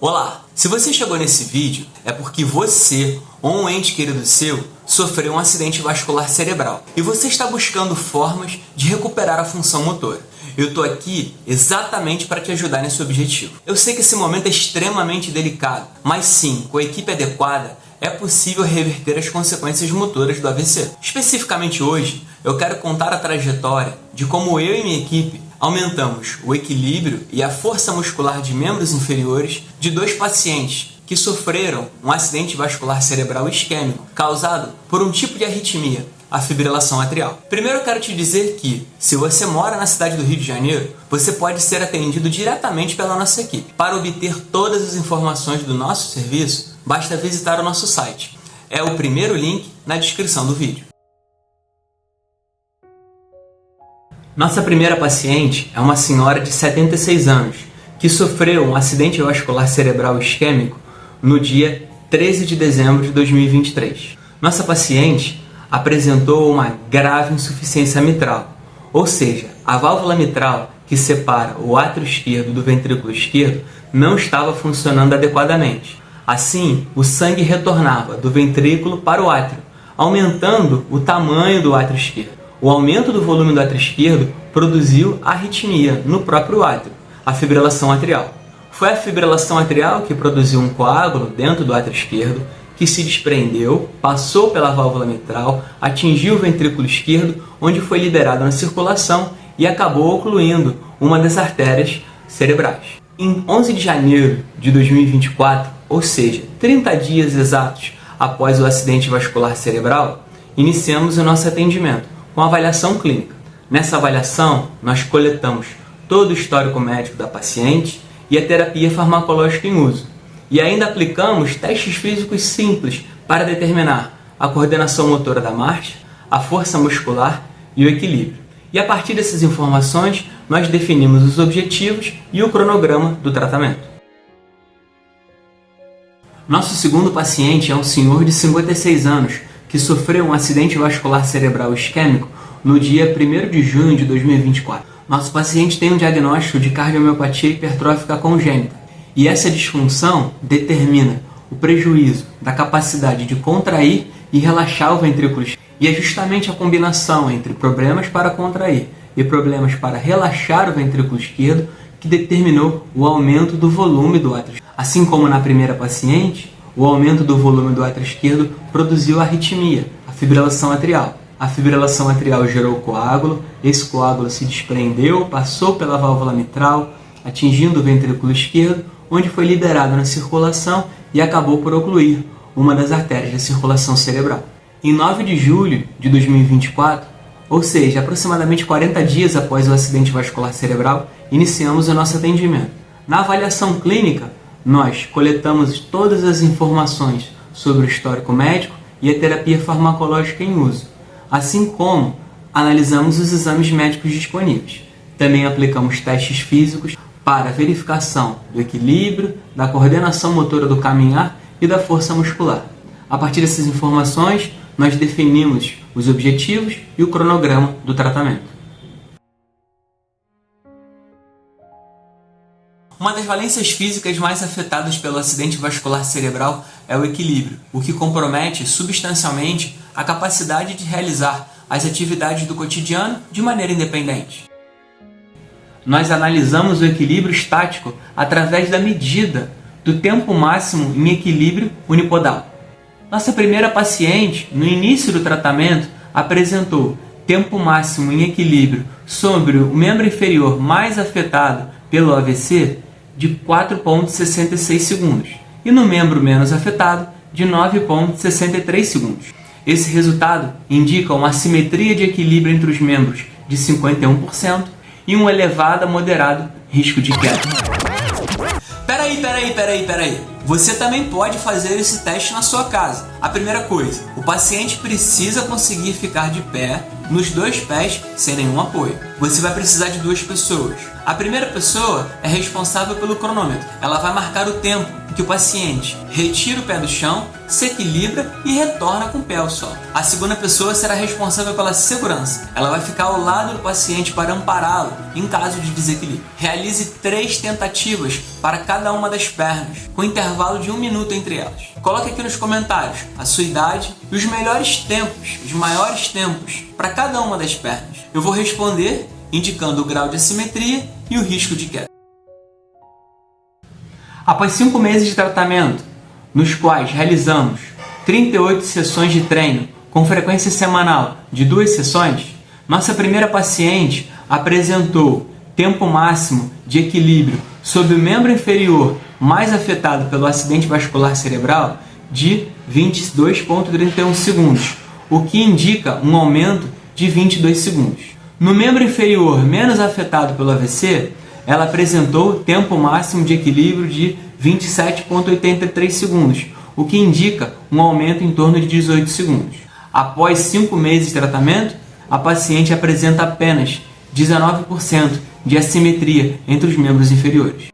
Olá! Se você chegou nesse vídeo, é porque você ou um ente querido seu sofreu um acidente vascular cerebral e você está buscando formas de recuperar a função motora. Eu estou aqui exatamente para te ajudar nesse objetivo. Eu sei que esse momento é extremamente delicado, mas sim, com a equipe adequada, é possível reverter as consequências motoras do AVC. Especificamente hoje, eu quero contar a trajetória de como eu e minha equipe aumentamos o equilíbrio e a força muscular de membros inferiores de dois pacientes que sofreram um acidente vascular cerebral isquêmico causado por um tipo de arritmia, a fibrilação atrial. Primeiro eu quero te dizer que, se você mora na cidade do Rio de Janeiro, você pode ser atendido diretamente pela nossa equipe. Para obter todas as informações do nosso serviço, basta visitar o nosso site. É o primeiro link na descrição do vídeo. Nossa primeira paciente é uma senhora de 76 anos que sofreu um acidente vascular cerebral isquêmico no dia 13 de dezembro de 2023. Nossa paciente apresentou uma grave insuficiência mitral, ou seja, a válvula mitral que separa o átrio esquerdo do ventrículo esquerdo não estava funcionando adequadamente. Assim, o sangue retornava do ventrículo para o átrio, aumentando o tamanho do átrio esquerdo. O aumento do volume do átrio esquerdo produziu arritmia no próprio átrio, a fibrilação atrial. Foi a fibrilação atrial que produziu um coágulo dentro do átrio esquerdo, que se desprendeu, passou pela válvula mitral, atingiu o ventrículo esquerdo, onde foi liberado na circulação e acabou ocluindo uma das artérias cerebrais. Em 11 de janeiro de 2024, ou seja, 30 dias exatos após o acidente vascular cerebral, iniciamos o nosso atendimento com avaliação clínica. Nessa avaliação, nós coletamos todo o histórico médico da paciente e a terapia farmacológica em uso. E ainda aplicamos testes físicos simples para determinar a coordenação motora da marcha, a força muscular e o equilíbrio. E a partir dessas informações, nós definimos os objetivos e o cronograma do tratamento. Nosso segundo paciente é um senhor de 56 anos que sofreu um acidente vascular cerebral isquêmico no dia 1º de junho de 2024. Nosso paciente tem um diagnóstico de cardiomiopatia hipertrófica congênita e essa disfunção determina o prejuízo da capacidade de contrair e relaxar o ventrículo esquerdo. E é justamente a combinação entre problemas para contrair e problemas para relaxar o ventrículo esquerdo que determinou o aumento do volume do átrio. Assim como na primeira paciente, o aumento do volume do átrio esquerdo produziu arritmia, a fibrilação atrial. A fibrilação atrial gerou coágulo, esse coágulo se desprendeu, passou pela válvula mitral, atingindo o ventrículo esquerdo, onde foi liberado na circulação e acabou por ocluir uma das artérias da circulação cerebral. Em 9 de julho de 2024, ou seja, aproximadamente 40 dias após o acidente vascular cerebral, iniciamos o nosso atendimento. Na avaliação clínica, nós coletamos todas as informações sobre o histórico médico e a terapia farmacológica em uso, assim como analisamos os exames médicos disponíveis. Também aplicamos testes físicos para verificação do equilíbrio, da coordenação motora do caminhar e da força muscular. A partir dessas informações, nós definimos os objetivos e o cronograma do tratamento. Uma das valências físicas mais afetadas pelo acidente vascular cerebral é o equilíbrio, o que compromete substancialmente a capacidade de realizar as atividades do cotidiano de maneira independente. Nós analisamos o equilíbrio estático através da medida do tempo máximo em equilíbrio unipodal. Nossa primeira paciente, no início do tratamento, apresentou tempo máximo em equilíbrio sobre o membro inferior mais afetado pelo AVC de 4,66 segundos e no membro menos afetado de 9,63 segundos. Esse resultado indica uma assimetria de equilíbrio entre os membros de 51% e um elevado a moderado risco de queda. Peraí. Você também pode fazer esse teste na sua casa. A primeira coisa, o paciente precisa conseguir ficar de pé nos dois pés sem nenhum apoio. Você vai precisar de duas pessoas. A primeira pessoa é responsável pelo cronômetro. Ela vai marcar o tempo que o paciente retira o pé do chão, se equilibra e retorna com o pé ao solo. A segunda pessoa será responsável pela segurança. Ela vai ficar ao lado do paciente para ampará-lo em caso de desequilíbrio. Realize 3 tentativas para cada uma das pernas, com intervalo de 1 minuto entre elas. Coloque aqui nos comentários a sua idade e os melhores tempos, os maiores tempos para cada uma das pernas. Eu vou responder indicando o grau de assimetria e o risco de queda. Após 5 meses de tratamento, nos quais realizamos 38 sessões de treino com frequência semanal de 2 sessões, nossa primeira paciente apresentou tempo máximo de equilíbrio sobre o membro inferior mais afetado pelo acidente vascular cerebral de 22,31 segundos, o que indica um aumento de 22 segundos. No membro inferior menos afetado pelo AVC, ela apresentou tempo máximo de equilíbrio de 27,83 segundos, o que indica um aumento em torno de 18 segundos. Após 5 meses de tratamento, a paciente apresenta apenas 19% de assimetria entre os membros inferiores.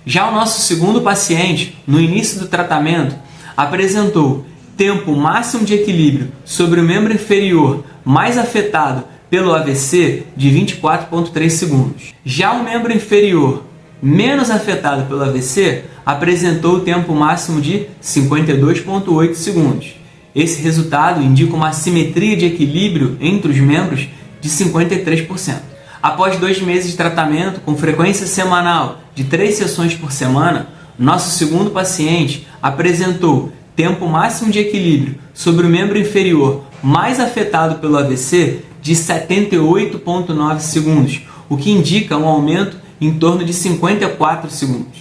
Já o nosso segundo paciente, no início do tratamento, apresentou tempo máximo de equilíbrio sobre o membro inferior mais afetado pelo AVC de 24,3 segundos. Já o membro inferior menos afetado pelo AVC apresentou o tempo máximo de 52,8 segundos. Esse resultado indica uma assimetria de equilíbrio entre os membros de 53%. Após 2 meses de tratamento com frequência semanal de 3 sessões por semana, nosso segundo paciente apresentou tempo máximo de equilíbrio sobre o membro inferior mais afetado pelo AVC de 78,9 segundos, o que indica um aumento em torno de 54 segundos.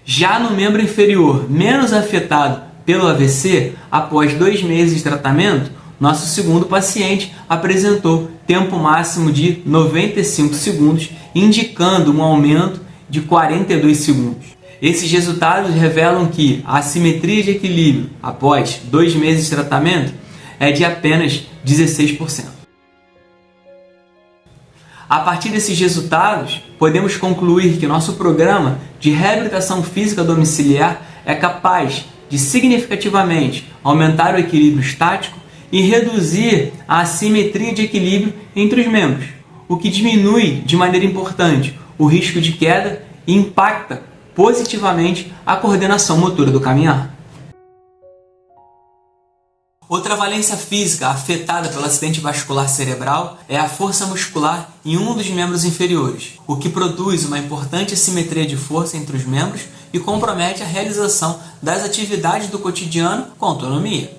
Já no membro inferior menos afetado pelo AVC, após 2 meses de tratamento, nosso segundo paciente apresentou tempo máximo de 95 segundos, indicando um aumento de 42 segundos. Esses resultados revelam que a assimetria de equilíbrio após 2 meses de tratamento é de apenas 16%. A partir desses resultados, podemos concluir que nosso programa de reabilitação física domiciliar é capaz de significativamente aumentar o equilíbrio estático e reduzir a assimetria de equilíbrio entre os membros, o que diminui de maneira importante o risco de queda e impacta positivamente a coordenação motora do caminhar. Outra valência física afetada pelo acidente vascular cerebral é a força muscular em um dos membros inferiores, o que produz uma importante assimetria de força entre os membros e compromete a realização das atividades do cotidiano com autonomia.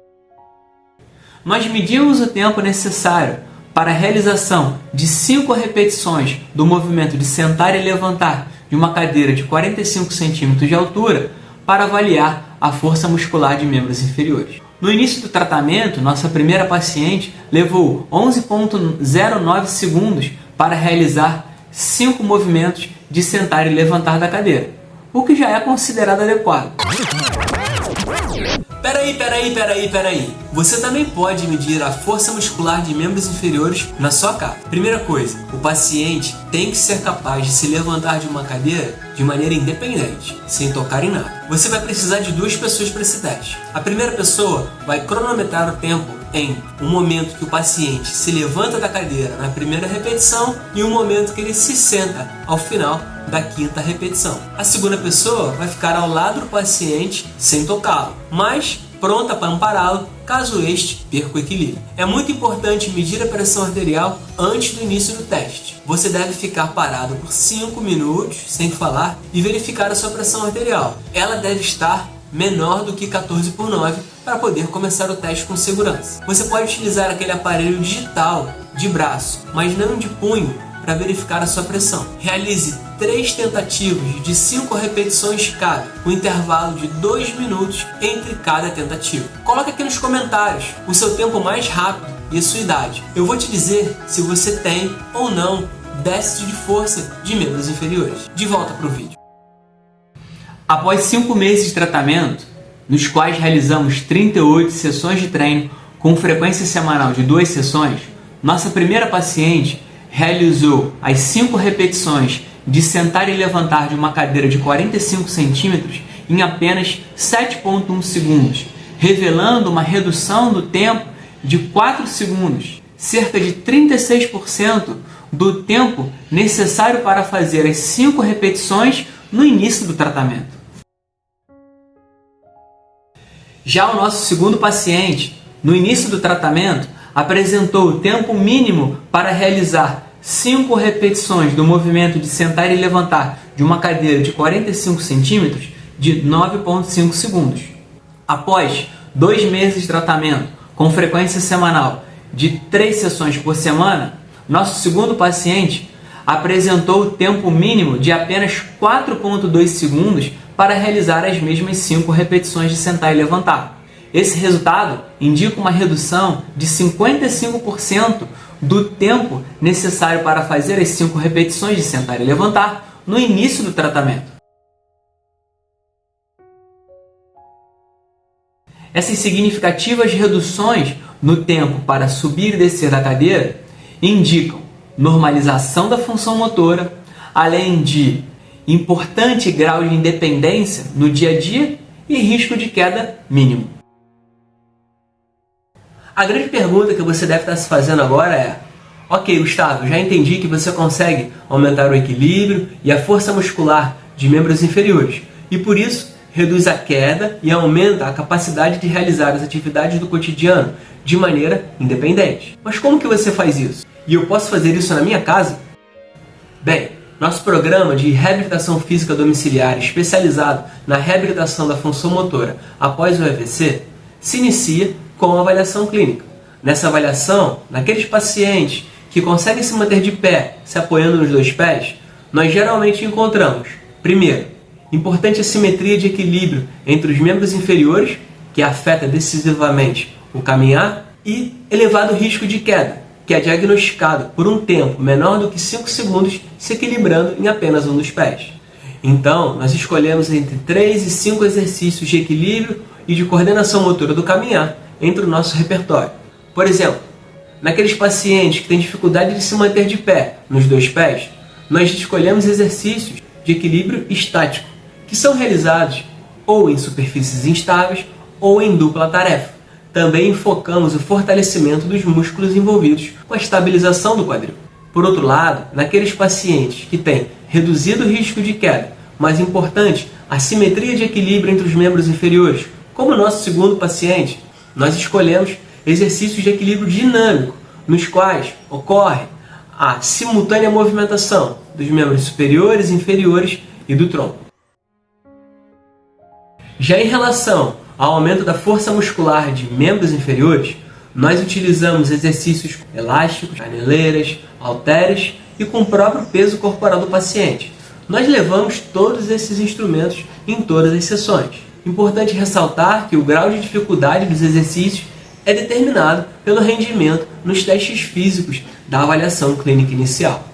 Nós medimos o tempo necessário para a realização de 5 repetições do movimento de sentar e levantar de uma cadeira de 45 cm de altura para avaliar a força muscular de membros inferiores. No início do tratamento, nossa primeira paciente levou 11,09 segundos para realizar 5 movimentos de sentar e levantar da cadeira, o que já é considerado adequado. Peraí. Você também pode medir a força muscular de membros inferiores na sua casa. Primeira coisa, o paciente tem que ser capaz de se levantar de uma cadeira de maneira independente, sem tocar em nada. Você vai precisar de 2 pessoas para esse teste. A primeira pessoa vai cronometrar o tempo em um momento que o paciente se levanta da cadeira na primeira repetição e um momento que ele se senta ao final da 5ª repetição. A segunda pessoa vai ficar ao lado do paciente sem tocá-lo, mas pronta para ampará-lo caso este perca o equilíbrio. É muito importante medir a pressão arterial antes do início do teste. Você deve ficar parado por 5 minutos sem falar e verificar a sua pressão arterial. Ela deve estar menor do que 14/9 para poder começar o teste com segurança. Você pode utilizar aquele aparelho digital de braço, mas não de punho, para verificar a sua pressão. Realize 3 tentativas de 5 repetições cada, com intervalo de 2 minutos entre cada tentativa. Coloque aqui nos comentários o seu tempo mais rápido e a sua idade. Eu vou te dizer se você tem ou não déficit de força de membros inferiores. De volta para o vídeo. Após 5 meses de tratamento, nos quais realizamos 38 sessões de treino com frequência semanal de 2 sessões, nossa primeira paciente realizou as 5 repetições de sentar e levantar de uma cadeira de 45 centímetros em apenas 7,1 segundos, revelando uma redução do tempo de 4 segundos, cerca de 36% do tempo necessário para fazer as 5 repetições no início do tratamento. Já o nosso segundo paciente, no início do tratamento, apresentou o tempo mínimo para realizar 5 repetições do movimento de sentar e levantar de uma cadeira de 45 centímetros de 9,5 segundos. Após 2 meses de tratamento com frequência semanal de 3 sessões por semana, nosso segundo paciente apresentou o tempo mínimo de apenas 4,2 segundos para realizar as mesmas 5 repetições de sentar e levantar. Esse resultado indica uma redução de 55% do tempo necessário para fazer as 5 repetições de sentar e levantar no início do tratamento. Essas significativas reduções no tempo para subir e descer da cadeira indicam normalização da função motora, além de importante grau de independência no dia a dia e risco de queda mínimo. A grande pergunta que você deve estar se fazendo agora é: ok, Gustavo, já entendi que você consegue aumentar o equilíbrio e a força muscular de membros inferiores e por isso reduz a queda e aumenta a capacidade de realizar as atividades do cotidiano de maneira independente. Mas como que você faz isso? E eu posso fazer isso na minha casa? Bem, nosso programa de reabilitação física domiciliar especializado na reabilitação da função motora após o AVC se inicia com a avaliação clínica. Nessa avaliação, naqueles pacientes que conseguem se manter de pé, se apoiando nos 2 pés, nós geralmente encontramos, primeiro, importante assimetria de equilíbrio entre os membros inferiores, que afeta decisivamente o caminhar, e elevado risco de queda, que é diagnosticado por um tempo menor do que 5 segundos se equilibrando em apenas um dos pés. Então, nós escolhemos entre 3 e 5 exercícios de equilíbrio e de coordenação motora do caminhar entre o nosso repertório. Por exemplo, naqueles pacientes que têm dificuldade de se manter de pé nos 2 pés, nós escolhemos exercícios de equilíbrio estático, que são realizados ou em superfícies instáveis ou em dupla tarefa. Também focamos o fortalecimento dos músculos envolvidos com a estabilização do quadril. Por outro lado, naqueles pacientes que têm reduzido o risco de queda, mas importante a simetria de equilíbrio entre os membros inferiores, como o nosso segundo paciente, nós escolhemos exercícios de equilíbrio dinâmico, nos quais ocorre a simultânea movimentação dos membros superiores, inferiores e do tronco. Já em relação ao aumento da força muscular de membros inferiores, nós utilizamos exercícios elásticos, caneleiras, halteres e com o próprio peso corporal do paciente. Nós levamos todos esses instrumentos em todas as sessões. Importante ressaltar que o grau de dificuldade dos exercícios é determinado pelo rendimento nos testes físicos da avaliação clínica inicial.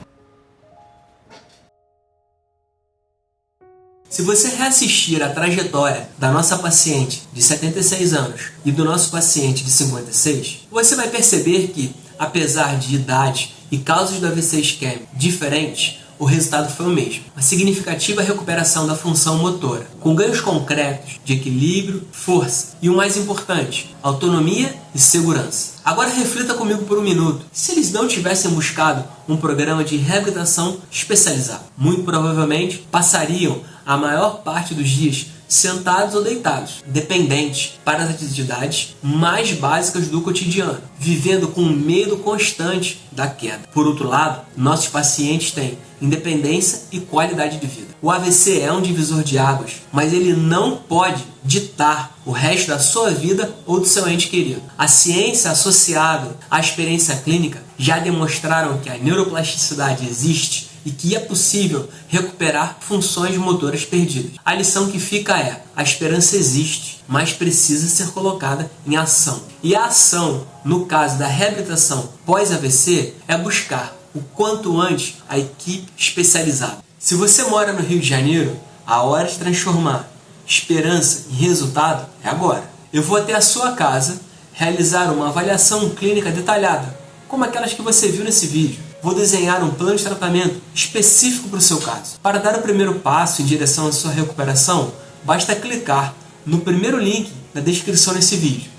Se você reassistir a trajetória da nossa paciente de 76 anos e do nosso paciente de 56, você vai perceber que, apesar de idade e causas do AVC isquêmico diferentes, o resultado foi o mesmo. Uma significativa recuperação da função motora, com ganhos concretos de equilíbrio, força e, o mais importante, autonomia e segurança. Agora reflita comigo por um minuto. Se eles não tivessem buscado um programa de reabilitação especializado, muito provavelmente passariam a maior parte dos dias sentados ou deitados, dependentes para as atividades mais básicas do cotidiano, vivendo com medo constante da queda. Por outro lado, nossos pacientes têm independência e qualidade de vida. O AVC é um divisor de águas, mas ele não pode ditar o resto da sua vida ou do seu ente querido. A ciência associada à experiência clínica já demonstraram que a neuroplasticidade existe e que é possível recuperar funções motoras perdidas. A lição que fica é: a esperança existe, mas precisa ser colocada em ação. E a ação, no caso da reabilitação pós-AVC, é buscar o quanto antes a equipe especializada. Se você mora no Rio de Janeiro, a hora de transformar esperança em resultado é agora. Eu vou até a sua casa realizar uma avaliação clínica detalhada, como aquelas que você viu nesse vídeo. vou desenhar um plano de tratamento específico para o seu caso. Para dar o primeiro passo em direção à sua recuperação, basta clicar no primeiro link na descrição desse vídeo.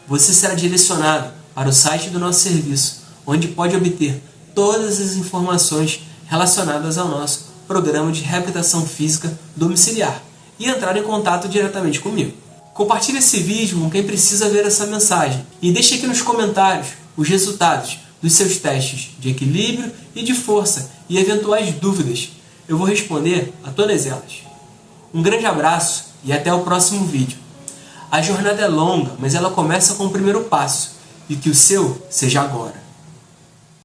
Você será direcionado para o site do nosso serviço, onde pode obter todas as informações relacionadas ao nosso programa de reabilitação física domiciliar e entrar em contato diretamente comigo. Compartilhe esse vídeo com quem precisa ver essa mensagem e deixe aqui nos comentários os resultados dos seus testes de equilíbrio e de força e eventuais dúvidas. Eu vou responder a todas elas. Um grande abraço e até o próximo vídeo. A jornada é longa, mas ela começa com o primeiro passo, e que o seu seja agora.